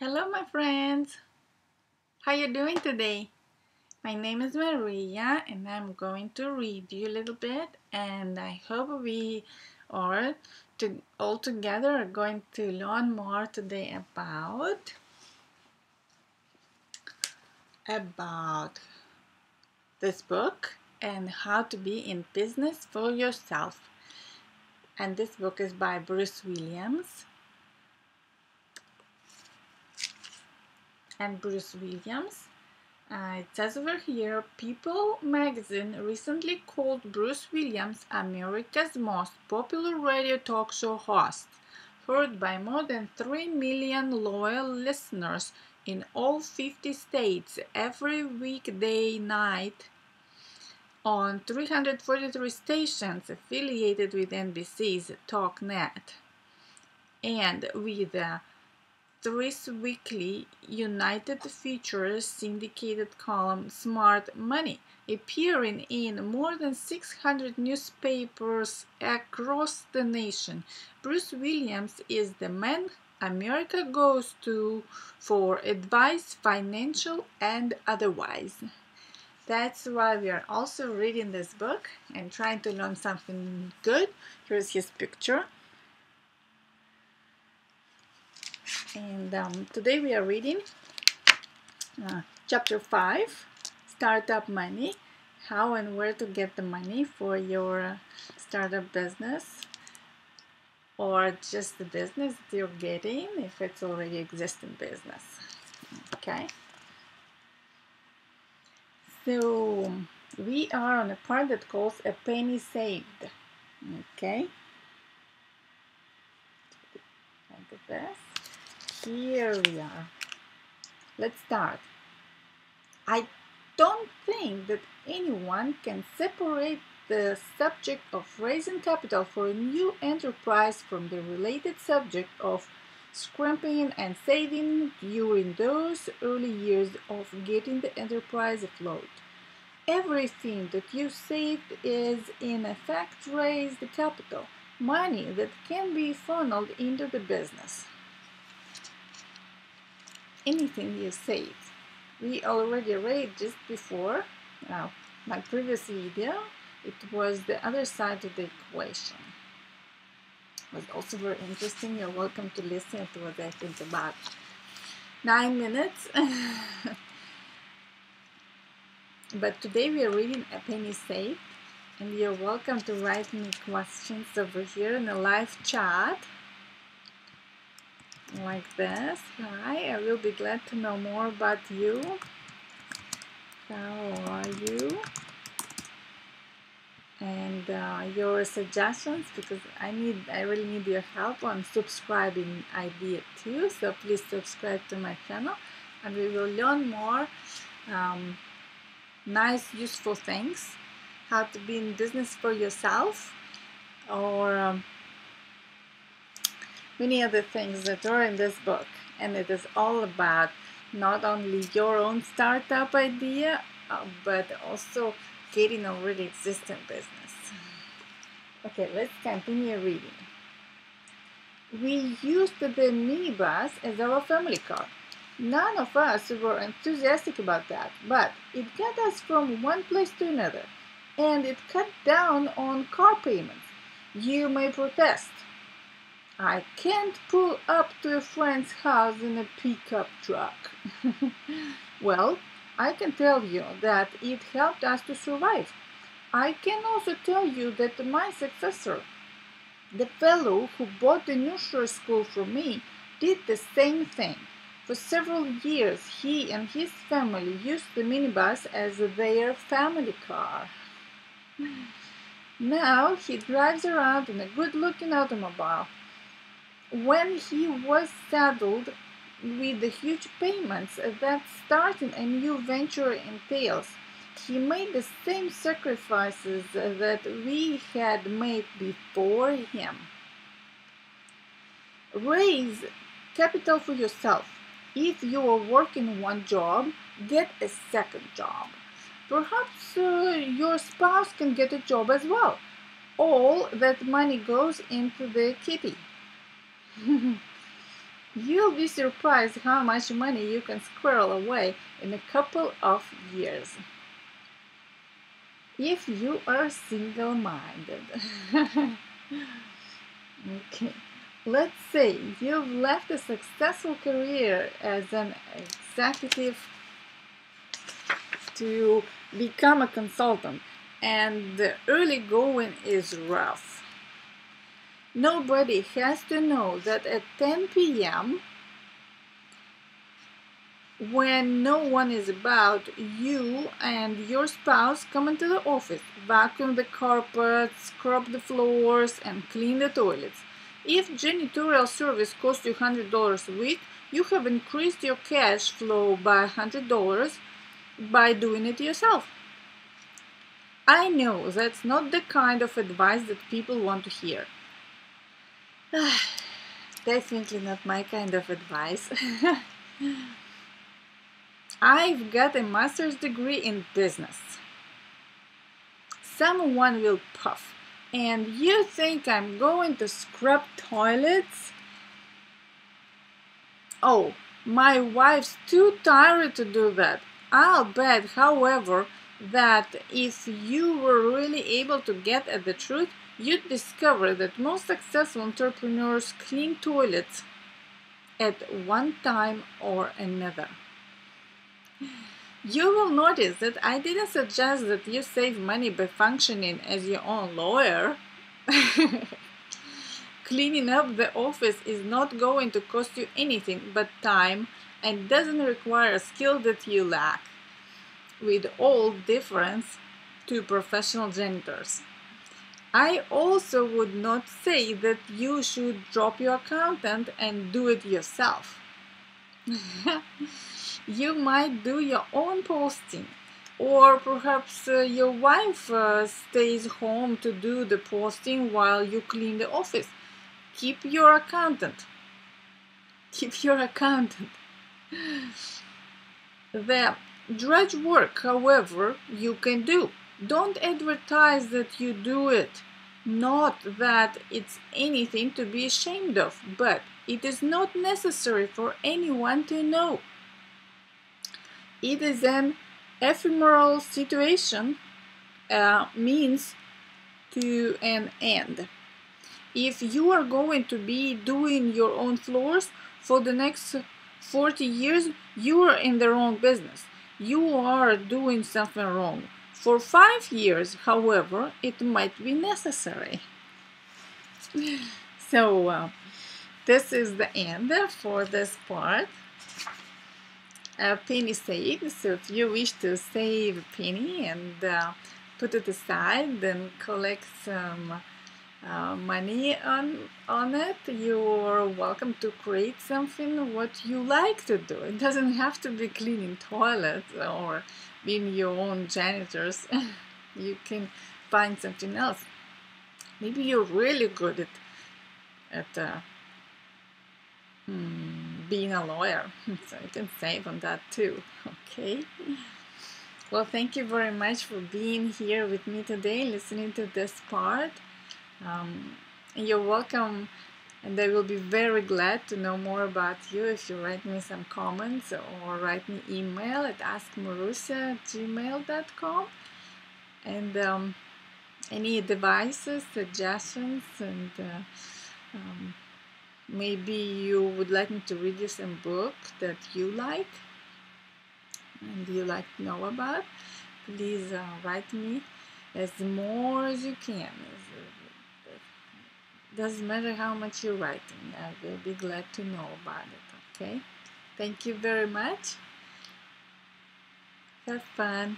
Hello, my friends. How you doing today? My name is Maria, and I'm going to read you a little bit. And I hope we are all together are going to learn more today about this book and how to be in business for yourself. And this book is by Bruce Williams. It says over here, People magazine recently called Bruce Williams America's most popular radio talk show host, heard by more than 3 million loyal listeners in all 50 states every weekday night on 343 stations affiliated with NBC's TalkNet and with Three's weekly United Features syndicated column Smart Money, appearing in more than 600 newspapers across the nation. Bruce Williams is the man America goes to for advice, financial and otherwise. That's why we are also reading this book and trying to learn something good. Here's his picture. And today we are reading chapter 5, Startup Money, how and where to get the money for your startup business or just the business that you're getting if it's already existing business. Okay. So we are on a part that calls a penny saved. Okay. Look at this. Here we are. Let's start. I don't think that anyone can separate the subject of raising capital for a new enterprise from the related subject of scrimping and saving during those early years of getting the enterprise afloat. Everything that you saved is in effect raised capital, money that can be funneled into the business. Anything you save. We already read just before my previous video. It was the other side of the equation. It was also very interesting. You're welcome to listen to what I think about 9 minutes. But today we are reading A Penny Saved, and you're welcome to write me questions over here in the live chat. Like this. Hi, I will be glad to know more about you. How are you? And your suggestions, because I really need your help on subscribing idea too. So please subscribe to my channel, and we will learn more nice, useful things. How to be in business for yourself, or many other things that are in this book. And it is all about not only your own startup idea, but also getting already existing business. Okay, let's continue reading. We used the minibus as our family car. None of us were enthusiastic about that, but it got us from one place to another, and it cut down on car payments. You may protest. I can't pull up to a friend's house in a pickup truck. Well, I can tell you that it helped us to survive. I can also tell you that my successor, the fellow who bought the nursery school from me, did the same thing. For several years, he and his family used the minibus as their family car. Now he drives around in a good-looking automobile. When he was saddled with the huge payments that starting a new venture entails, he made the same sacrifices that we had made before him. Raise capital for yourself. If you are working one job, get a second job. Perhaps your spouse can get a job as well. All that money goes into the kitty. You'll be surprised how much money you can squirrel away in a couple of years if you are single-minded. Okay, let's say you've left a successful career as an executive to become a consultant, and the early going is rough. Nobody has to know that at 10 p.m., when no one is about, you and your spouse come into the office, vacuum the carpets, scrub the floors, and clean the toilets. If janitorial service costs you $100 a week, you have increased your cash flow by $100 by doing it yourself. I know that's not the kind of advice that people want to hear. Definitely not my kind of advice. I've got a master's degree in business. Someone will puff. And you think I'm going to scrub toilets? Oh, my wife's too tired to do that. I'll bet, however, that if you were really able to get at the truth, you'd discover that most successful entrepreneurs clean toilets at one time or another. You will notice that I didn't suggest that you save money by functioning as your own lawyer. Cleaning up the office is not going to cost you anything but time and doesn't require a skill that you lack, with all difference to professional janitors. I also would not say that you should drop your accountant and do it yourself. You might do your own posting, or perhaps your wife stays home to do the posting while you clean the office. Keep your accountant. Keep your accountant. The drudge work, however, you can do. Don't advertise that you do it. Not that it's anything to be ashamed of, but it is not necessary for anyone to know. It is an ephemeral situation, means to an end. If you are going to be doing your own floors for the next 40 years, you are in the wrong business. You are doing something wrong. For 5 years, however, it might be necessary. So, this is the end for this part. A penny saved. So if you wish to save a penny and put it aside and collect some money on it, you're welcome to create something what you like to do. It doesn't have to be cleaning toilets or being your own janitors. You can find something else. Maybe you're really good at being a lawyer, so you can save on that too. Okay, well, thank you very much for being here with me today, listening to this part. You're welcome, and I will be very glad to know more about you if you write me some comments or write me email at askmarusia@gmail.com. And any devices, suggestions, and maybe you would like me to read you some book that you like and you like to know about, please write me as more as you can. Doesn't matter how much you're writing, I will be glad to know about it. Okay, thank you very much. Have fun.